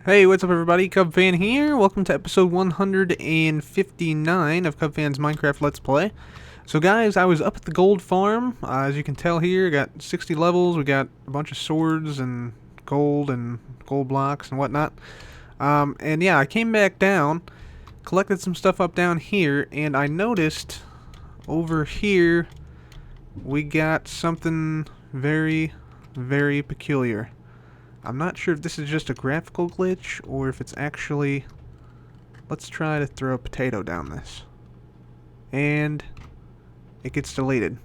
Hey, what's up everybody? CubFan here. Welcome to episode 159 of CubFan's Minecraft Let's Play. So guys, I was up at the gold farm. As you can tell here, got 60 levels. We got a bunch of swords and gold blocks and whatnot. And yeah, I came back down, collected some stuff up down here, and I noticed over here we got something very, very peculiar. I'm not sure if this is just a graphical glitch or if it's actually... Let's try to throw a potato down this. And it gets deleted.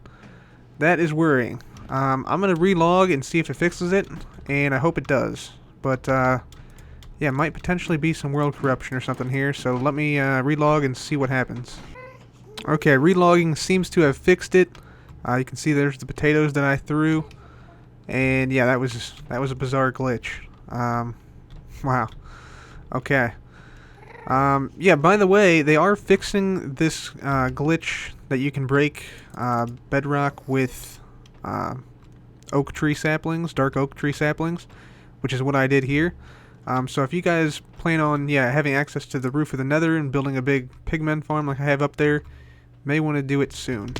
That is worrying. I'm going to relog and see if it fixes it, and I hope it does. But, yeah, it might potentially be some world corruption or something here, so let me relog and see what happens. Okay, relogging seems to have fixed it. You can see there's the potatoes that I threw. And yeah, that was a bizarre glitch. Wow. Okay. Yeah, by the way, they are fixing this glitch that you can break bedrock with oak tree saplings, dark oak tree saplings, which is what I did here. So if you guys plan on having access to the roof of the Nether and building a big pigmen farm like I have up there, may want to do it soon.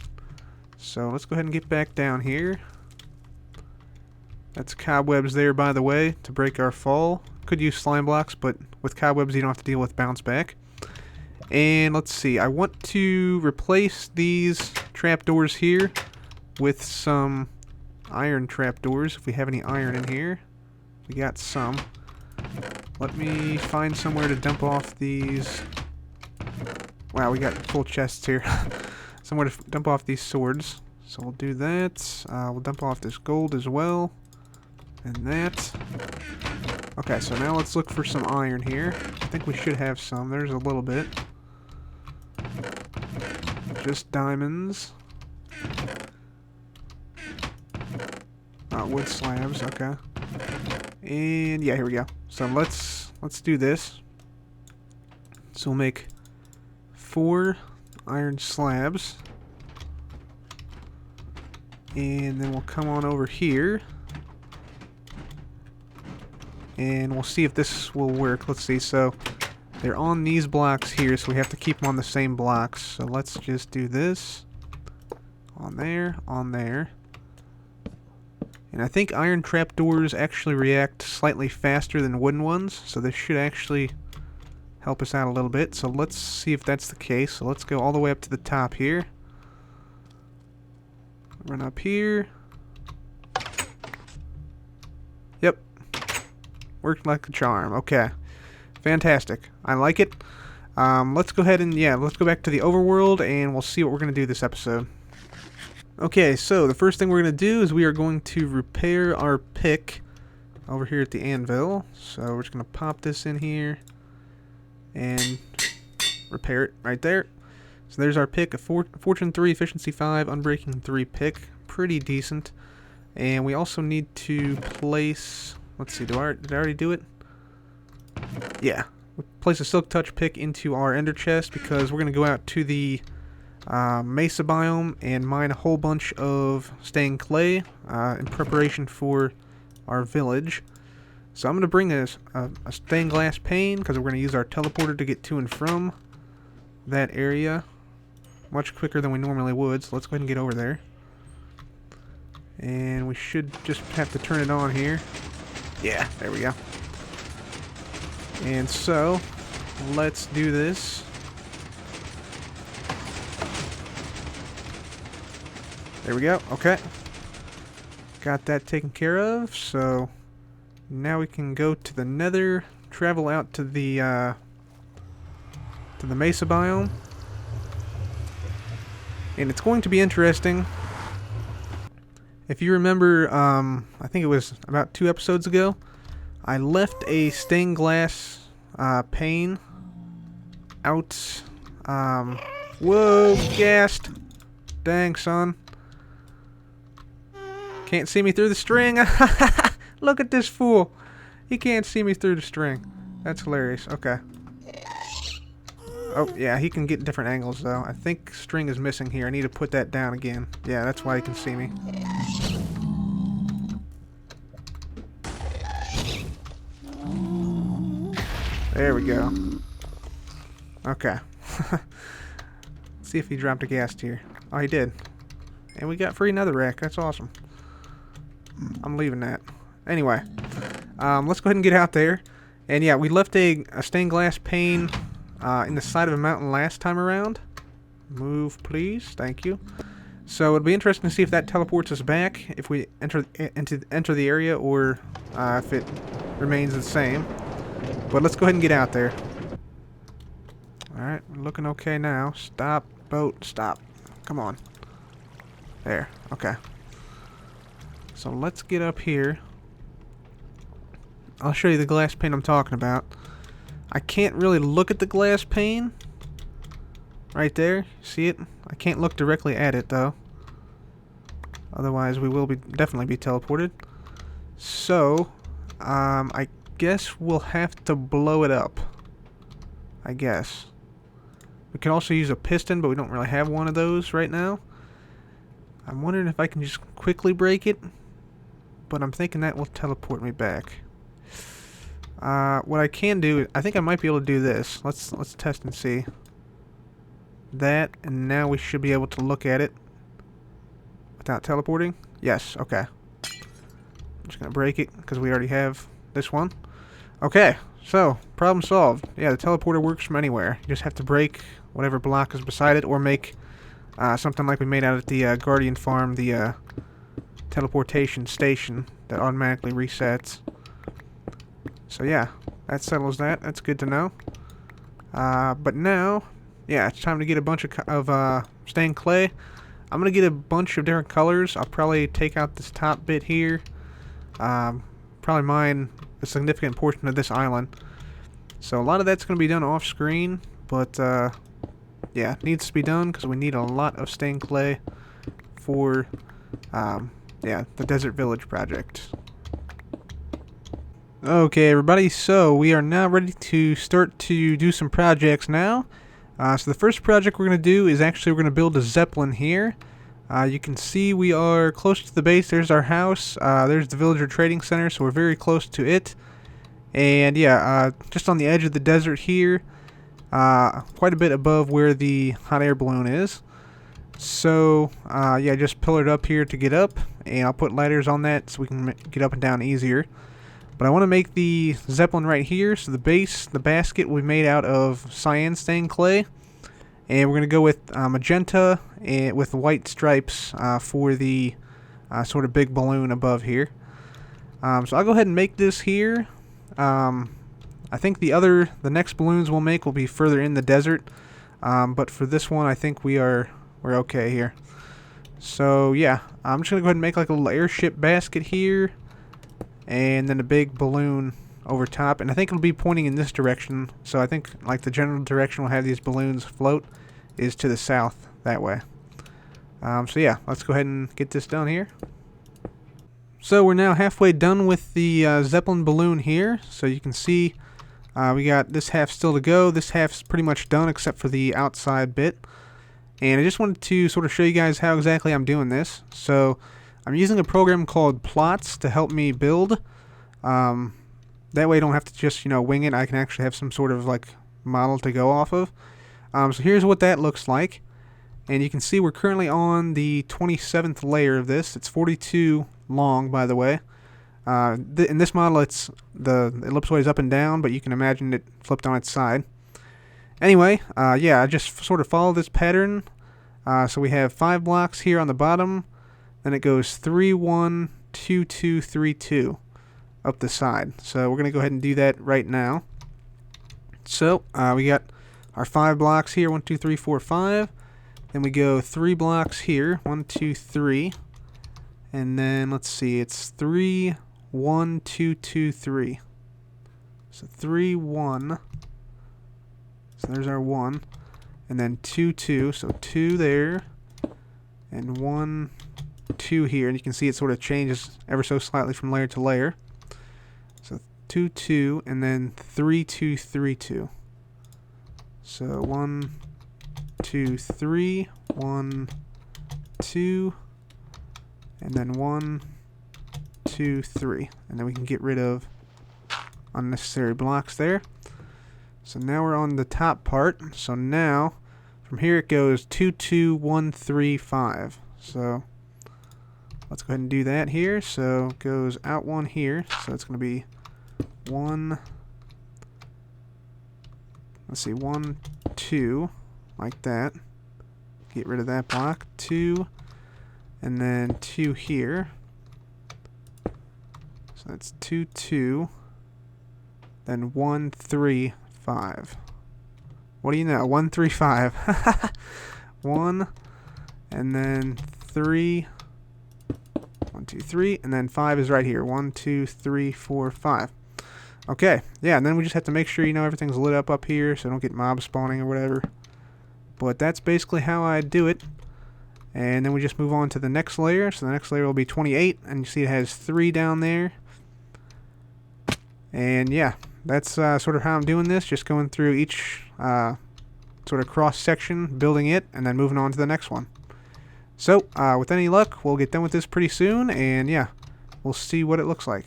So let's go ahead and get back down here. That's cobwebs there, by the way, to break our fall. Could use slime blocks, but with cobwebs you don't have to deal with bounce back. And let's see, I want to replace these trapdoors here with some iron trapdoors, if we have any iron in here. We got some. Let me find somewhere to dump off these... Wow, we got full chests here. Somewhere to dump off these swords. So we'll do that. We'll dump off this gold as well. And that. Okay, so now let's look for some iron here. I think we should have some. There's a little bit. Just diamonds. Wood slabs, okay. And yeah, here we go. So let's do this. So we'll make 4 iron slabs. And then we'll come on over here. And we'll see if this will work. Let's see. So they're on these blocks here, so we have to keep them on the same blocks. So let's just do this. On there, on there. And I think iron trapdoors actually react slightly faster than wooden ones, so this should actually help us out a little bit. So let's see if that's the case. So let's go all the way up to the top here. Run up here. Yep. Worked like a charm. Okay. Fantastic. I like it. Let's go ahead and, let's go back to the overworld and we'll see what we're going to do this episode. Okay, so the first thing we're going to do is we are going to repair our pick over here at the anvil. So we're just going to pop this in here and repair it right there. So there's our pick, a Fortune 3, Efficiency 5, Unbreaking 3 pick. Pretty decent. And we also need to place... Let's see, did I already do it? Yeah. We'll place a Silk Touch pick into our ender chest because we're going to go out to the mesa biome and mine a whole bunch of stained clay in preparation for our village. So I'm going to bring a stained glass pane because we're going to use our teleporter to get to and from that area much quicker than we normally would. So let's go ahead and get over there. And we should just have to turn it on here. Yeah, there we go. And so, let's do this. There we go, okay. Got that taken care of, so now we can go to the Nether, travel out to the mesa biome. And it's going to be interesting. If you remember, I think it was about 2 episodes ago, I left a stained glass pane out. Whoa, gassed. Dang, son. Can't see me through the string. Look at this fool. He can't see me through the string. That's hilarious. Okay. Oh, yeah, he can get different angles, though. I think string is missing here. I need to put that down again. Yeah, that's why he can see me. There we go. Okay. See if he dropped a gas tier. Oh, he did. And we got free netherrack. That's awesome. I'm leaving that. Anyway, let's go ahead and get out there. And yeah, we left a stained glass pane in the side of a mountain last time around. Move, please. Thank you. So it'll be interesting to see if that teleports us back if we enter the area, or if it remains the same. But let's go ahead and get out there. Alright, we're looking okay now. Stop, boat, stop. Come on. There, okay. So let's get up here. I'll show you the glass pane I'm talking about. I can't really look at the glass pane. Right there, see it? I can't look directly at it though. Otherwise we will definitely be teleported. So, I guess we'll have to blow it up. I guess. We can also use a piston, but we don't really have one of those right now. I'm wondering if I can just quickly break it, but I'm thinking that will teleport me back. What I can do, I think I might be able to do this. Let's test and see. That, and now we should be able to look at it without teleporting. Yes, okay. I'm just gonna break it because we already have this one. Okay, so problem solved. Yeah, the teleporter works from anywhere. You just have to break whatever block is beside it, or make something like we made out at the Guardian farm, the teleportation station that automatically resets. So yeah, that settles that. That's good to know. But now, yeah, it's time to get a bunch of stained clay. I'm gonna get a bunch of different colors. I'll probably take out this top bit here. Probably mine a significant portion of this island. So a lot of that's gonna be done off screen, but yeah, it needs to be done because we need a lot of stained clay for yeah, the Desert Village project. Okay, everybody, so we are now ready to start to do some projects now. So the first project we're going to do is actually we're going to build a Zeppelin here. You can see we are close to the base. There's our house. There's the Villager Trading Center, so we're very close to it. And yeah, just on the edge of the desert here, quite a bit above where the hot air balloon is. So yeah, just pillared up here to get up, and I'll put ladders on that so we can get up and down easier. But I want to make the Zeppelin right here, so the base, the basket we made out of cyan stained clay. And we're going to go with magenta and with white stripes for the sort of big balloon above here. So I'll go ahead and make this here. I think the next balloons we'll make will be further in the desert. But for this one, I think we're okay here. So yeah, I'm just going to go ahead and make like a little airship basket here. And then a big balloon over top, and I think it'll be pointing in this direction, so I think like the general direction we'll have these balloons float is to the south, that way. So yeah, let's go ahead and get this done here. So we're now halfway done with the Zeppelin balloon here, so you can see we got this half still to go. This half's pretty much done except for the outside bit, and I just wanted to sort of show you guys how exactly I'm doing this. So I'm using a program called Plots to help me build. That way I don't have to just, wing it. I can actually have some sort of like model to go off of. So here's what that looks like. And you can see we're currently on the 27th layer of this. It's 42 long, by the way. In this model, the ellipsoid is up and down, but you can imagine it flipped on its side. Anyway, yeah, I just sort of follow this pattern. So we have 5 blocks here on the bottom. Then it goes 3, 1, 2, 2, 3, 2 up the side. So we're going to go ahead and do that right now. So we got our 5 blocks here, 1, 2, 3, 4, 5. Then we go 3 blocks here, 1, 2, 3. And then let's see, it's 3, 1, 2, 2, 3. So 3, 1. So there's our 1. And then 2, 2. So 2 there. And 1, 2 here, and you can see it sort of changes ever so slightly from layer to layer. So 2, 2, and then 3, 2, 3, 2. So 1, 2, 3, 1, 2, and then 1, 2, 3, and then we can get rid of unnecessary blocks there. So now we're on the top part. So now, from here it goes 2, 2, 1, 3, 5. So let's go ahead and do that here. So it goes out one here. So it's going to be 1. Let's see, 1, 2, like that. Get rid of that block. 2, and then 2 here. So that's 2, 2, then 1, 3, 5. What do you know? 1, 3, 5. 1, and then 3. 1, 2, 3, and then 5 is right here. 1, 2, 3, 4, 5. Okay, yeah, and then we just have to make sure, everything's lit up here so I don't get mob spawning or whatever. But that's basically how I do it. And then we just move on to the next layer. So the next layer will be 28, and you see it has 3 down there. And yeah, that's sort of how I'm doing this, just going through each sort of cross-section, building it, and then moving on to the next one. So, with any luck, we'll get done with this pretty soon, and yeah, we'll see what it looks like.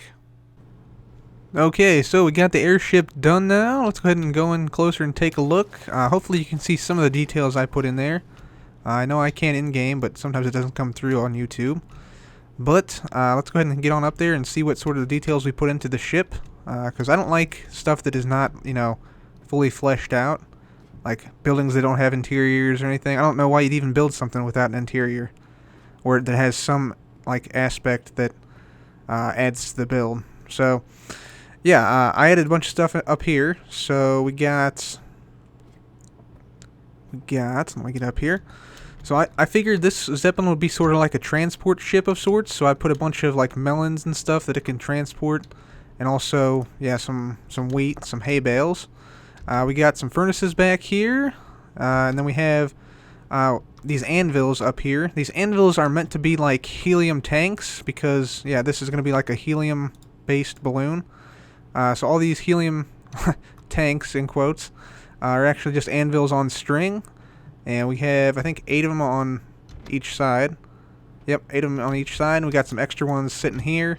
Okay, so we got the airship done now. Let's go ahead and go in closer and take a look. Hopefully you can see some of the details I put in there. I know I can in-game, but sometimes it doesn't come through on YouTube. But let's go ahead and get on up there and see what sort of details we put into the ship. Because I don't like stuff that is not, fully fleshed out. Like buildings that don't have interiors or anything. I don't know why you'd even build something without an interior. Or that has some, aspect that adds to the build. So yeah, I added a bunch of stuff up here. So we got, let me get up here. So I figured this Zeppelin would be sort of like a transport ship of sorts. So I put a bunch of melons and stuff that it can transport. And also, yeah, some wheat, some hay bales. We got some furnaces back here. And then we have these anvils up here. These anvils are meant to be like helium tanks. Because, yeah, this is going to be like a helium-based balloon. So all these helium tanks, in quotes, are actually just anvils on string. And we have, I think, 8 of them on each side. Yep, 8 of them on each side. And we got some extra ones sitting here.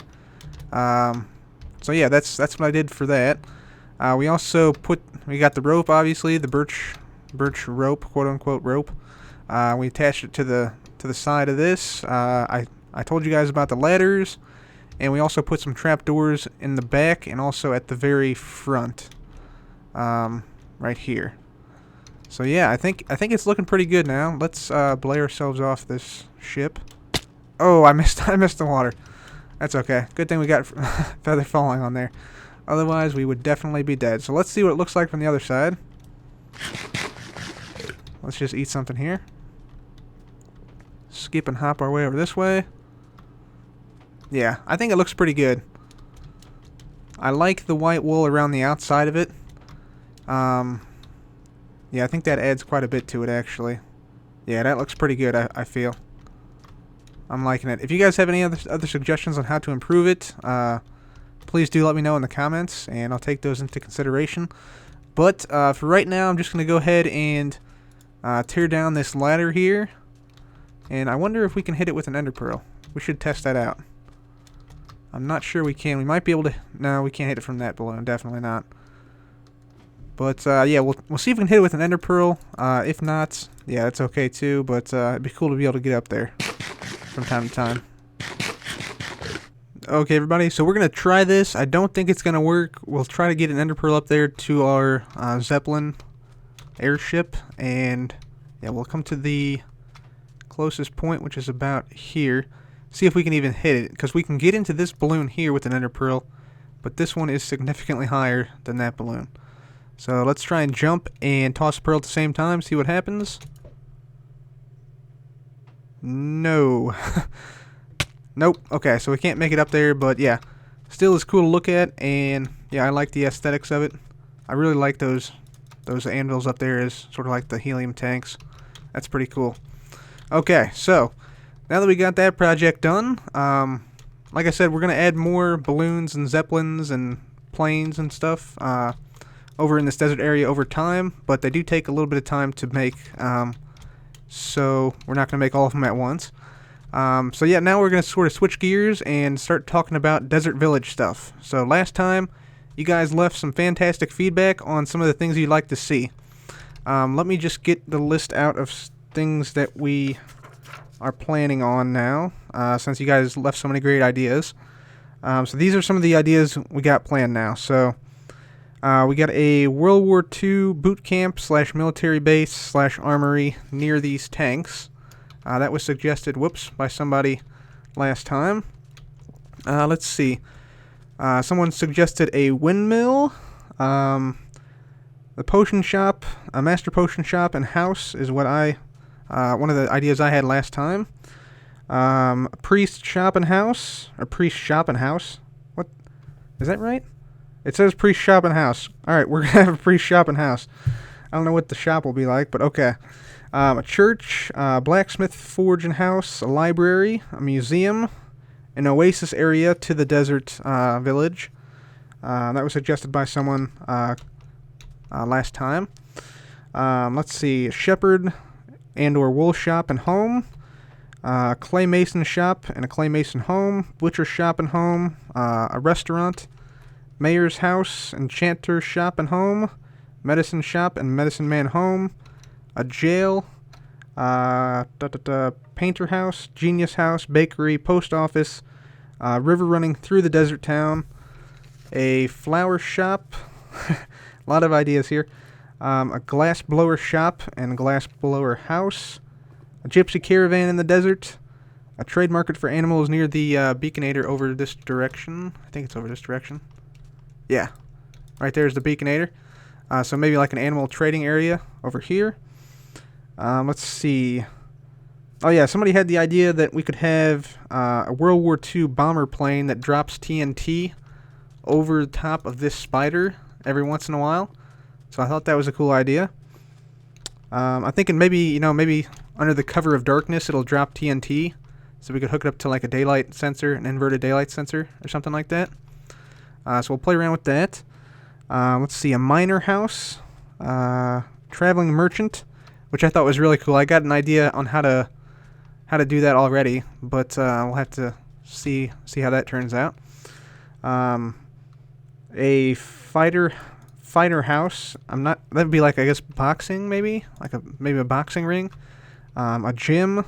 So yeah, that's what I did for that. We also we got the rope, obviously, the birch rope, quote unquote rope. We attached it to the side of this. I told you guys about the ladders. And we also put some trapdoors in the back and also at the very front, right here. So yeah, I think it's looking pretty good now. Let's blay ourselves off this ship. Oh, I missed the water. That's okay. Good thing we got feather falling on there. Otherwise, we would definitely be dead. So let's see what it looks like from the other side. Let's just eat something here. Skip and hop our way over this way. Yeah, I think it looks pretty good. I like the white wool around the outside of it. Yeah, I think that adds quite a bit to it, actually. Yeah, that looks pretty good, I feel. I'm liking it. If you guys have any other suggestions on how to improve it, please do let me know in the comments, and I'll take those into consideration. But for right now, I'm just going to go ahead and tear down this ladder here. And I wonder if we can hit it with an ender pearl. We should test that out. I'm not sure we can. We might be able to... No, we can't hit it from that balloon. Definitely not. But, yeah, we'll see if we can hit it with an ender pearl. If not, yeah, that's okay too. But it'd be cool to be able to get up there from time to time. Okay, everybody, so we're going to try this. I don't think it's going to work. We'll try to get an ender pearl up there to our Zeppelin airship. And, yeah, we'll come to the closest point, which is about here. See if we can even hit it, because we can get into this balloon here with an ender pearl, but this one is significantly higher than that balloon. So let's try and jump and toss a pearl at the same time, see what happens. No. Nope. Okay, so we can't make it up there, but yeah, still is cool to look at, and yeah, I like the aesthetics of it. I really like those anvils up there as sort of like the helium tanks. That's pretty cool. Okay, so now that we got that project done, like I said, we're going to add more balloons and zeppelins and planes and stuff over in this desert area over time, but they do take a little bit of time to make, so we're not going to make all of them at once. So yeah, now we're going to sort of switch gears and start talking about desert village stuff. So last time, You guys left some fantastic feedback on some of the things you'd like to see. Let me just get the list out of things that we are planning on now, since you guys left so many great ideas. So these are some of the ideas we got planned now. So we got a World War II boot camp / military base / armory near these tanks. That was suggested, by somebody last time. Let's see. Someone suggested a windmill. The potion shop, a master potion shop and house is what one of the ideas I had last time. A priest shop and house, or priest shop and house. What? Is that right? It says priest shop and house. Alright, we're going to have a priest shop and house. I don't know what the shop will be like, but okay. A church, blacksmith forge and house, a library, a museum, an oasis area to the desert village. That was suggested by someone last time. Let's see, a shepherd and or wool shop and home, clay mason shop and a clay mason home, butcher shop and home, a restaurant, mayor's house, enchanter shop and home, medicine shop and medicine man home, a jail, painter house, genius house, bakery, post office, river running through the desert town, a flower shop, a lot of ideas here, a glass blower shop and glass blower house, a gypsy caravan in the desert, a trade market for animals near the Beaconator over this direction. I think it's over this direction. Yeah, right there's the Beaconator. So maybe like an animal trading area over here. Let's see. Oh yeah, somebody had the idea that we could have a World War II bomber plane that drops TNT over the top of this spider every once in a while. So I thought that was a cool idea. I'm thinking maybe under the cover of darkness it'll drop TNT, so we could hook it up to like a daylight sensor, an inverted daylight sensor or something like that. So we'll play around with that. Let's see, a miner house, traveling merchant, which I thought was really cool. I got an idea on how to do that already, but we'll have to see how that turns out. A fighter house. That'd be like, I guess, boxing, maybe maybe a boxing ring. A gym,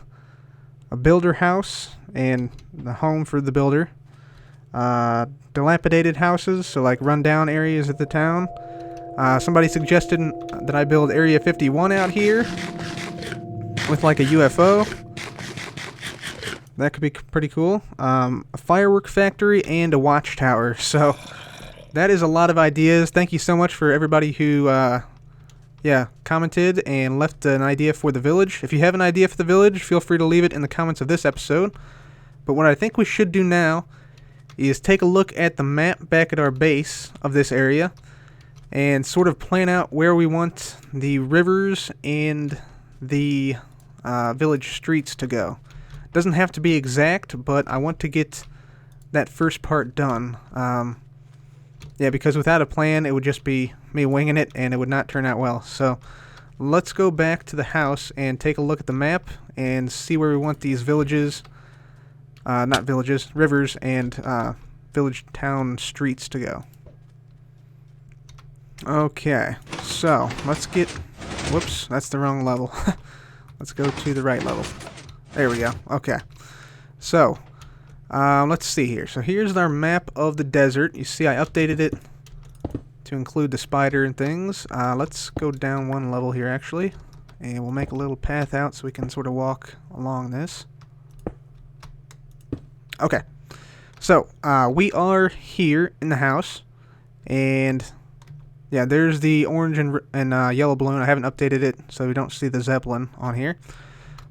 a builder house, and the home for the builder. Dilapidated houses, so like rundown areas of the town. Somebody suggested that I build Area 51 out here with like a UFO. That could be pretty cool. A firework factory and a watchtower. So that is a lot of ideas. Thank you so much for everybody who commented and left an idea for the village. If you have an idea for the village, feel free to leave it in the comments of this episode. But what I think we should do now is take a look at the map back at our base of this area and sort of plan out where we want the rivers and the village streets to go. Doesn't have to be exact, but I want to get that first part done. Because without a plan, it would just be me winging it, and it would not turn out well. So let's go back to the house and take a look at the map and see where we want these villages, rivers and village town streets to go. Okay, so let's get, whoops, that's the wrong level. Let's go to the right level. There we go. Okay, so let's see here. So here's our map of the desert. You see I updated it to include the spider and things. Let's go down one level here actually, and we'll make a little path out so we can sort of walk along this. Okay, so we are here in the house, and yeah, there's the orange and yellow balloon. I haven't updated it so we don't see the Zeppelin on here.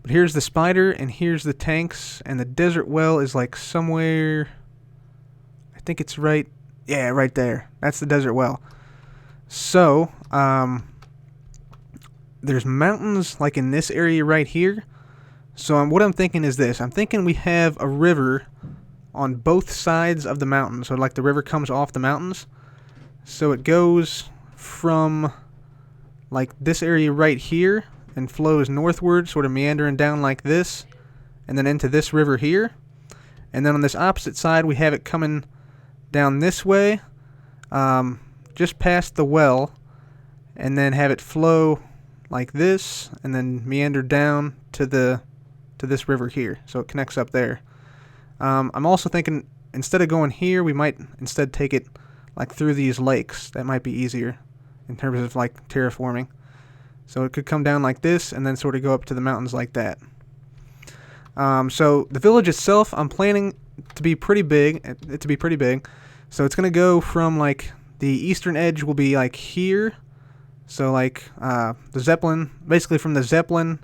But here's the spider, and here's the tanks, and the desert well is like somewhere, I think it's right there. That's the desert well. So, there's mountains like in this area right here. So what I'm thinking is this. I'm thinking we have a river on both sides of the mountain. So like the river comes off the mountains. So it goes from like this area right here and flows northward, sort of meandering down like this, and then into this river here. And then on this opposite side, we have it coming down this way, just past the well, and then have it flow like this, and then meander down to this river here, so it connects up there. I'm also thinking instead of going here, we might instead take it like through these lakes. That might be easier in terms of like terraforming. So it could come down like this and then sort of go up to the mountains like that. So the village itself, I'm planning to be pretty big. So it's gonna go from like the eastern edge will be like here. So like the Zeppelin, basically from the Zeppelin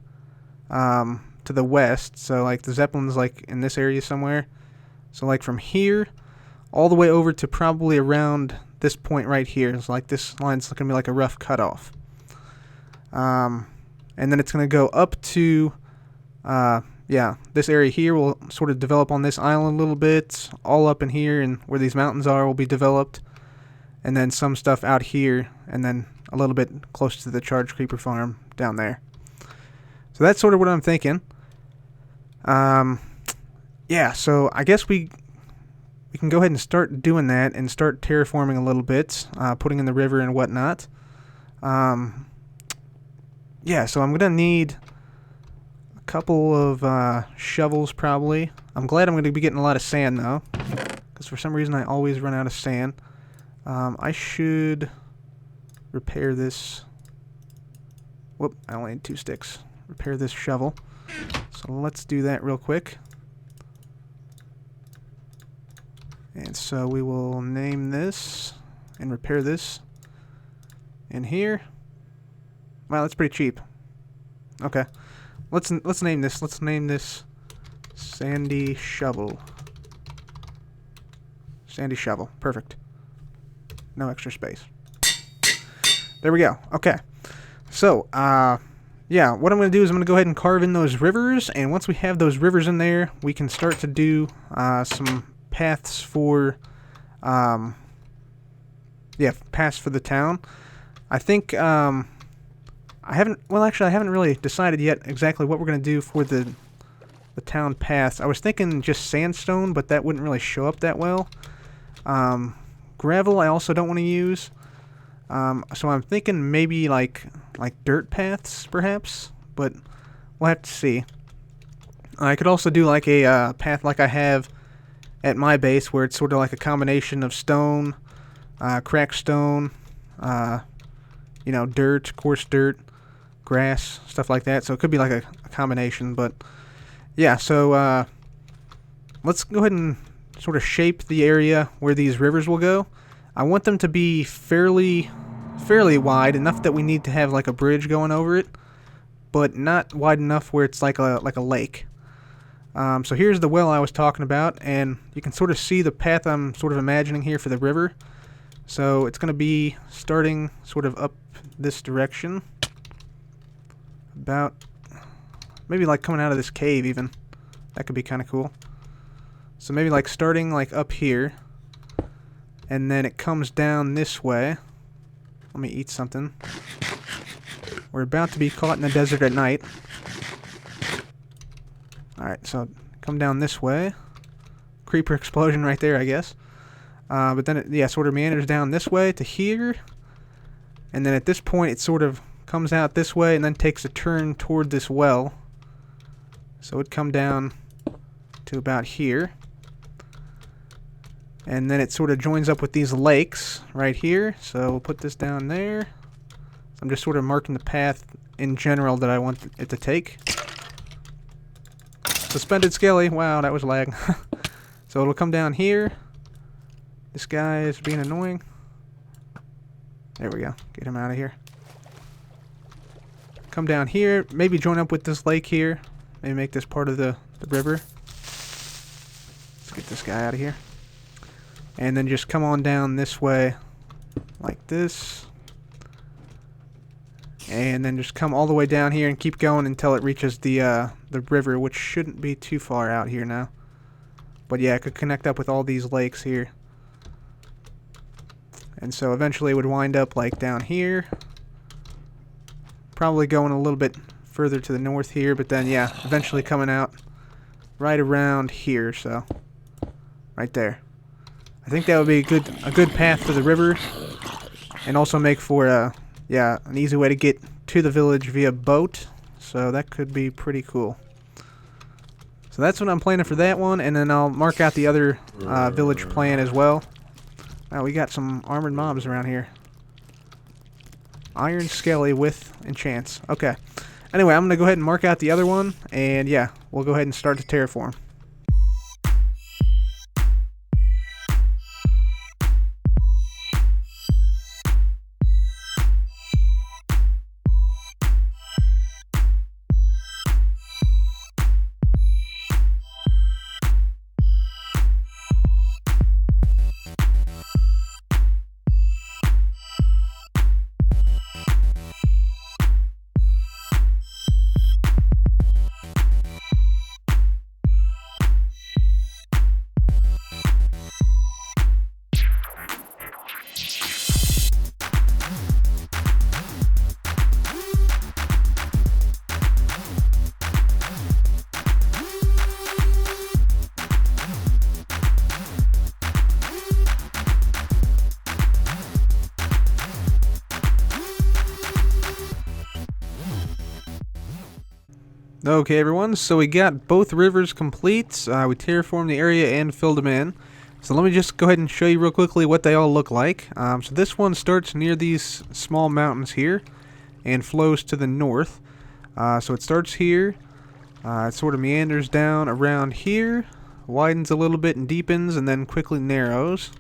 to the west. So like the Zeppelin's like in this area somewhere. So like from here all the way over to probably around this point right here. It's like this line's gonna be like a rough cutoff. And then it's gonna go up to this area here will sort of develop on this island a little bit. All up in here and where these mountains are will be developed. And then some stuff out here, and then a little bit close to the charge creeper farm down there. So that's sort of what I'm thinking. So I guess we can go ahead and start doing that and start terraforming a little bit, putting in the river and whatnot. So I'm gonna need a couple of shovels probably. I'm glad I'm gonna be getting a lot of sand though, because for some reason I always run out of sand. I should repair this. Whoop, I only need 2 sticks. Repair this shovel. So let's do that real quick. And so we will name this and repair this in here. Wow, that's pretty cheap. Okay. Let's name this. Let's name this Sandy Shovel. Sandy Shovel. Perfect. No extra space. There we go. Okay. So, what I'm going to do is I'm going to go ahead and carve in those rivers, and once we have those rivers in there, we can start to do some paths for, paths for the town. I think, I haven't really decided yet exactly what we're going to do for the town paths. I was thinking just sandstone, but that wouldn't really show up that well. Gravel I also don't want to use. So I'm thinking maybe like dirt paths perhaps, but we'll have to see. I could also do like a path like I have at my base, where it's sort of like a combination of stone, cracked stone, dirt, coarse dirt, grass, stuff like that. So it could be like a combination, but yeah, so let's go ahead and sort of shape the area where these rivers will go. I want them to be fairly wide, enough that we need to have like a bridge going over it, but not wide enough where it's like a lake. So here's the well I was talking about, and you can sort of see the path I'm sort of imagining here for the river. So it's going to be starting sort of up this direction, about maybe like coming out of this cave even. That could be kind of cool. So maybe like starting like up here, and then it comes down this way. Let me eat something. We're about to be caught in the desert at night. Alright, so come down this way. Creeper explosion right there, I guess. But then it sort of meanders down this way to here. And then at this point it sort of comes out this way and then takes a turn toward this well. So it'd come down to about here. And then it sort of joins up with these lakes right here. So we'll put this down there. So I'm just sort of marking the path in general that I want it to take. Suspended skelly. Wow, that was lag. So it'll come down here. This guy is being annoying. There we go. Get him out of here. Come down here. Maybe join up with this lake here. Maybe make this part of the river. Let's get this guy out of here. And then just come on down this way like this. And then just come all the way down here and keep going until it reaches the river, which shouldn't be too far out here now. But yeah, it could connect up with all these lakes here. And so eventually it would wind up like down here. Probably going a little bit further to the north here, but then yeah, eventually coming out right around here, so right there. I think that would be a good path to the river, and also make for an easy way to get to the village via boat. So that could be pretty cool. So that's what I'm planning for that one, and then I'll mark out the other village plan as well. Wow, we got some armored mobs around here. Iron Skelly with enchants. Okay. Anyway, I'm going to go ahead and mark out the other one, and yeah, we'll go ahead and start to terraform. Okay, everyone, so we got both rivers complete. We terraformed the area and filled them in. So let me just go ahead and show you real quickly what they all look like. So this one starts near these small mountains here and flows to the north. So it starts here, it sort of meanders down around here, widens a little bit and deepens, and then quickly narrows.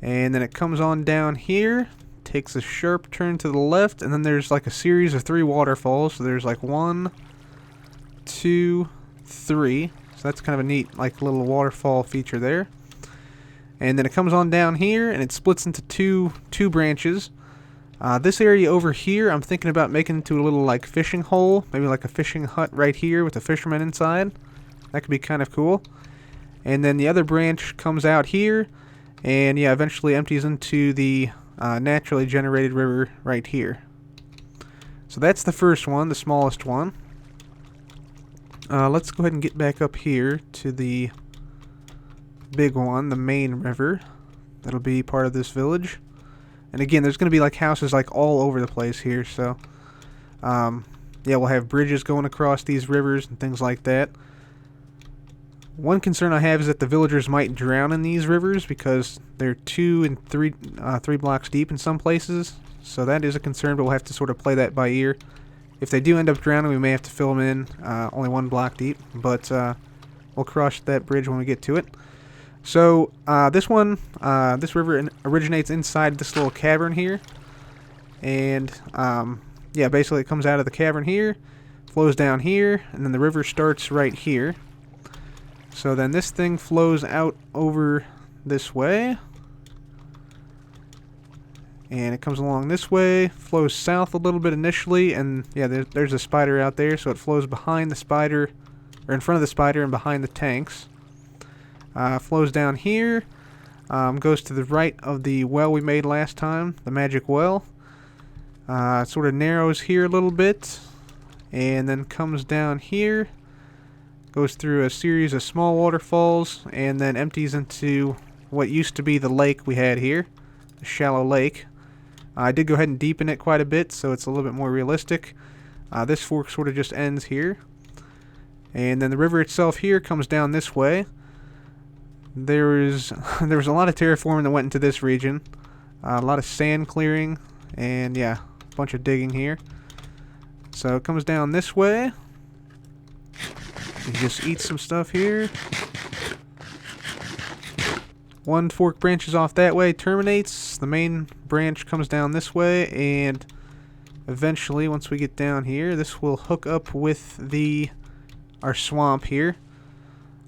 And then it comes on down here, takes a sharp turn to the left, and then there's like a series of 3 waterfalls. So there's like 1, 2, 3. So that's kind of a neat like little waterfall feature there. And then it comes on down here and it splits into two branches. This area over here I'm thinking about making into a little like fishing hole, maybe like a fishing hut right here with a fisherman inside. That could be kind of cool. And then the other branch comes out here and yeah, eventually empties into the naturally generated river right here. So that's the first one, the smallest one. Let's go ahead and get back up here to the big one, the main river. That'll be part of this village. And again, there's going to be like houses like all over the place here, so yeah, we'll have bridges going across these rivers and things like that. One concern I have is that the villagers might drown in these rivers because they're 2 and 3 blocks deep in some places. So that is a concern, but we'll have to sort of play that by ear. If they do end up drowning, we may have to fill them in only 1 block deep, but we'll cross that bridge when we get to it. So this river originates inside this little cavern here, and yeah, basically it comes out of the cavern here, flows down here, and then the river starts right here. So then this thing flows out over this way, and it comes along this way, flows south a little bit initially, and yeah, there's a spider out there, so it flows behind the spider, or in front of the spider and behind the tanks. Flows down here, goes to the right of the well we made last time, the magic well. Sort of narrows here a little bit, and then comes down here, goes through a series of small waterfalls, and then empties into what used to be the lake we had here, the shallow lake. I did go ahead and deepen it quite a bit, so it's a little bit more realistic. This fork sort of just ends here. And then the river itself here comes down this way. There was a lot of terraforming that went into this region. A lot of sand clearing, and yeah, a bunch of digging here. So it comes down this way. You just eat some stuff here. 1 fork branches off that way, terminates. The main branch comes down this way, and eventually, once we get down here, this will hook up with our swamp here.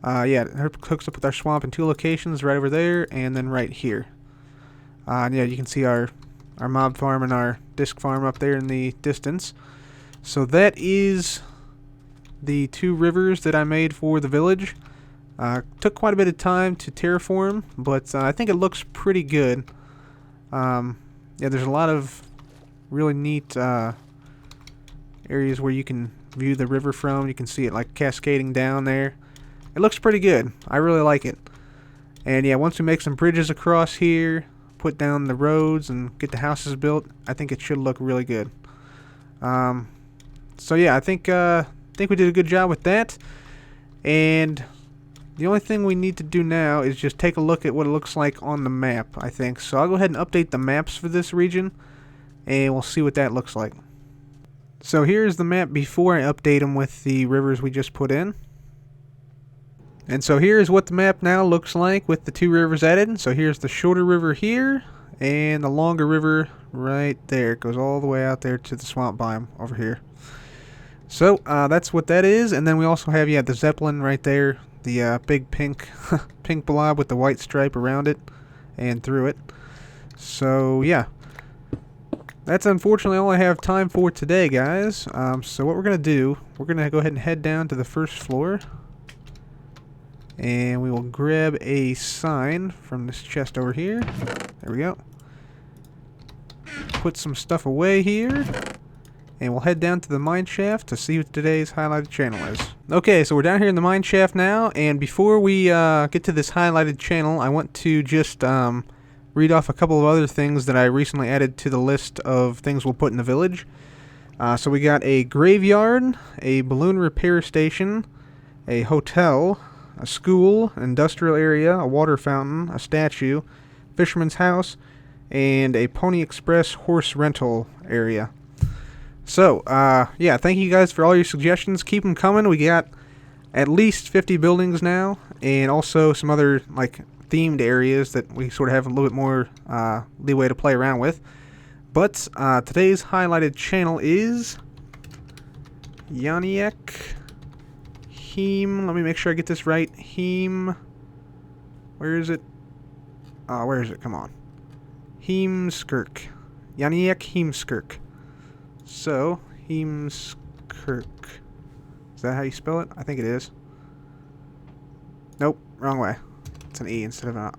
Yeah, it hooks up with our swamp in 2 locations, right over there, and then right here. And yeah, you can see our mob farm and our disc farm up there in the distance. So that is the 2 rivers that I made for the village. Took quite a bit of time to terraform, but I think it looks pretty good. Yeah, there's a lot of really neat areas where you can view the river from. You can see it like cascading down there. It looks pretty good. I really like it. And yeah, once we make some bridges across here, put down the roads, and get the houses built, I think it should look really good. So yeah, I think we did a good job with that. And the only thing we need to do now is just take a look at what it looks like on the map, I think. So I'll go ahead and update the maps for this region, and we'll see what that looks like. So here's the map before I update them with the rivers we just put in. And so here's what the map now looks like with the 2 rivers added. So here's the shorter river here, and the longer river right there. It goes all the way out there to the swamp biome over here. So that's what that is. And then we also have, yeah, the Zeppelin right there. The big pink pink blob with the white stripe around it and through it. So yeah, that's unfortunately all I have time for today, guys. So what we're going to do, we're going to go ahead and head down to the first floor. And we will grab a sign from this chest over here. There we go. Put some stuff away here. And we'll head down to the mine shaft to see what today's highlighted channel is. Okay, so we're down here in the mine shaft now. And before we get to this highlighted channel, I want to just read off a couple of other things that I recently added to the list of things we'll put in the village. So we got a graveyard, a balloon repair station, a hotel, a school, an industrial area, a water fountain, a statue, fisherman's house, and a Pony Express horse rental area. So, yeah, thank you guys for all your suggestions. Keep them coming. We got at least 50 buildings now, and also some other, like, themed areas that we sort of have a little bit more leeway to play around with. But today's highlighted channel is Yaniek Let me make sure I get this right. Where is it? Where is it? Come on. Heemskerk. Yaniek Heemskerk. So, Heemskerk. Is that how you spell it? I think it is. Nope, wrong way. It's an E instead of an A.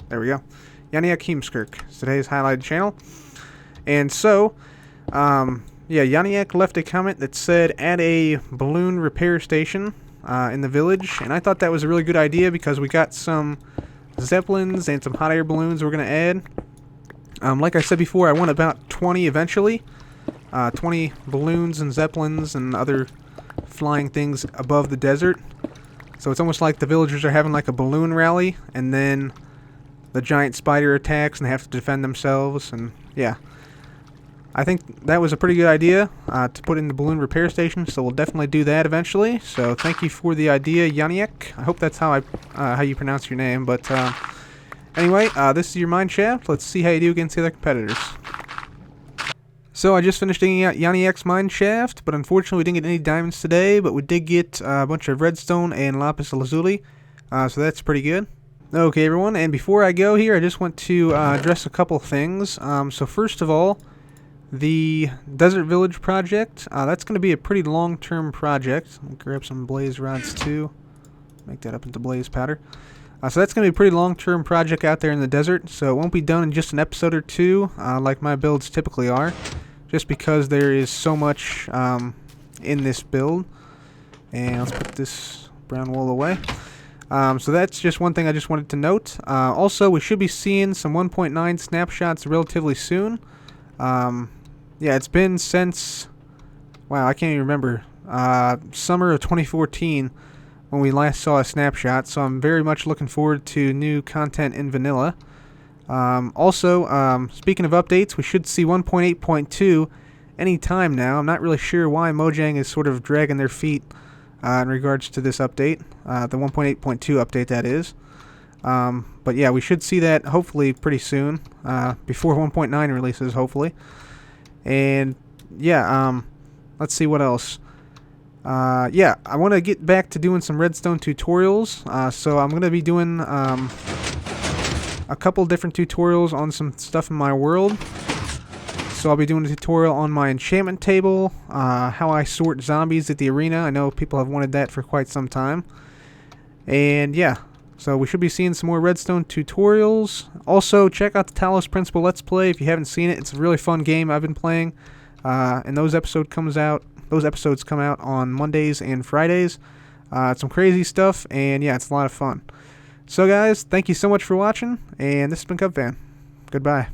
There we go. Yaniek Heemskerk is today's highlighted channel. And so, yeah, Yaniek left a comment that said, add a balloon repair station in the village. And I thought that was a really good idea because we got some Zeppelins and some hot air balloons we're going to add. Like I said before, I want about 20 eventually. 20 balloons and Zeppelins and other flying things above the desert. So it's almost like the villagers are having like a balloon rally, and then the giant spider attacks and they have to defend themselves, and yeah. I think that was a pretty good idea to put in the balloon repair station, so we'll definitely do that eventually. So thank you for the idea, Yaniek. I hope that's how you pronounce your name. But anyway, this is your mine shaft. Let's see how you do against the other competitors. So I just finished digging out Yaniek's mine shaft, but unfortunately we didn't get any diamonds today, but we did get a bunch of redstone and lapis lazuli, so that's pretty good. Okay, everyone, and before I go here, I just want to address a couple things. So first of all, the Desert Village project, that's going to be a pretty long-term project. I'll grab some blaze rods too, make that up into blaze powder. So that's going to be a pretty long-term project out there in the desert, so it won't be done in just an episode or two, like my builds typically are, just because there is so much in this build. And let's put this brown wool away. So that's just one thing I just wanted to note. Also, we should be seeing some 1.9 snapshots relatively soon. Yeah, it's been since, wow, I can't even remember, summer of 2014 when we last saw a snapshot, so I'm very much looking forward to new content in vanilla. Also, speaking of updates, we should see 1.8.2 any time now. I'm not really sure why Mojang is sort of dragging their feet in regards to this update, the 1.8.2 update that is. But yeah, we should see that hopefully pretty soon, before 1.9 releases, hopefully. And yeah, let's see what else. Yeah, I want to get back to doing some redstone tutorials, so I'm going to be doing a couple different tutorials on some stuff in my world. So I'll be doing a tutorial on my enchantment table, how I sort zombies at the arena. I know people have wanted that for quite some time. And yeah, so we should be seeing some more redstone tutorials. Also, check out the Talos Principle Let's Play if you haven't seen it. It's a really fun game I've been playing. And those episodes come out on Mondays and Fridays. It's some crazy stuff, and yeah, it's a lot of fun. So guys, thank you so much for watching, and this has been CubFan. Goodbye.